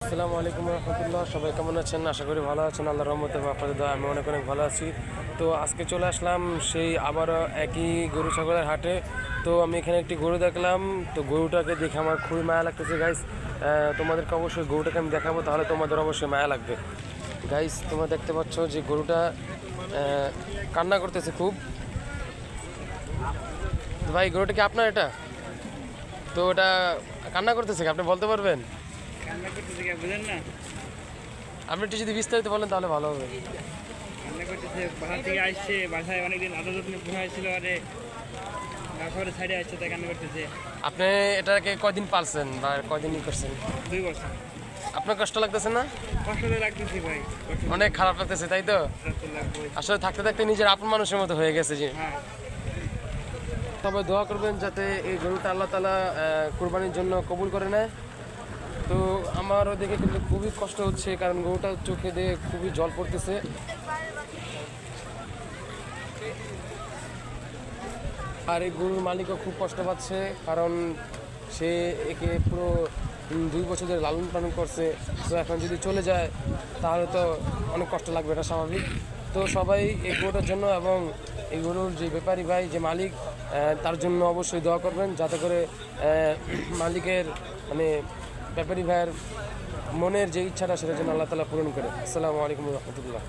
আসসালামু আলাইকুম রহমতুল্লাহ। সবাই কেমন আছেন? আশা করি ভালো আছেন। আল্লাহর রহমতে আপনাদের দোয়ায় আমি অনেক ভালো আছি। তো আজকে চলে আসলাম সেই আবারও একই গরু ছাগলের হাটে। তো আমি এখানে একটি গরু দেখলাম। তো গরুটাকে দেখে আমার খুবই মায়া লাগতেছে গাইস। তোমাদেরকে অবশ্যই গরুটাকে আমি দেখাবো, তাহলে তোমাদের অবশ্যই মায়া লাগবে। গাইস, তোমরা দেখতে পাচ্ছ যে গরুটা কান্না করতেছে খুব। ভাই, গরুটা কি আপনার? এটা তো ওটা কান্না করতেছে কি? আপনি বলতে পারবেন? কান্না করতেছে কে বুঝেন না? আপনি একটু যদি বিস্তারিত বলেন তাহলে ভালো হবে। কান্না করতেছে, বাসা থেকে আসছে, বাসায় অনেকদিন আদর যত্ন হয়েছিল, আরে ঘরে সাইডে আসছে, তাই কান্না করতেছে। আপনি এটাকে কয়দিন পালছেন বা কয়দিন করছেন? 2 বছর। আপনার কষ্ট লাগতেছে না? কষ্ট তো লাগতেছে ভাই, অনেক খারাপ লাগতেছে, তাই তো? কষ্ট লাগবে। আসলে থাকতে থাকতে নিজের আপন মানুষের মতো হয়ে গেছে। যে হ্যাঁ, সবাই দোয়া করবেন যাতে এই গরুটা আল্লাহ তাআলা কুরবানির জন্য কবুল করে নেয়। তো আমার ওদিকে কিন্তু খুবই কষ্ট হচ্ছে, কারণ গরুটার চোখে দিয়ে খুবই জল পড়তেছে। আর এই গরুর মালিকও খুব কষ্ট পাচ্ছে, কারণ সে একে পুরো 2 বছর ধরে লালন পালন করছে। তো এখন যদি চলে যায় তাহলে তো অনেক কষ্ট লাগবে, এটা স্বাভাবিক। তো সবাই এই গরুটার জন্য এবং এই গরুর যে ব্যাপারী ভাই, যে মালিক, তার জন্য অবশ্যই দোয়া করবেন, যাতে করে মালিকের মানে ব্যাপারী ভাইয়ের মনের যে ইচ্ছাটা সেটা যেন আল্লাহ তাআলা পূরণ করে। আসসালামু আলাইকুম রহমতুল্লাহ।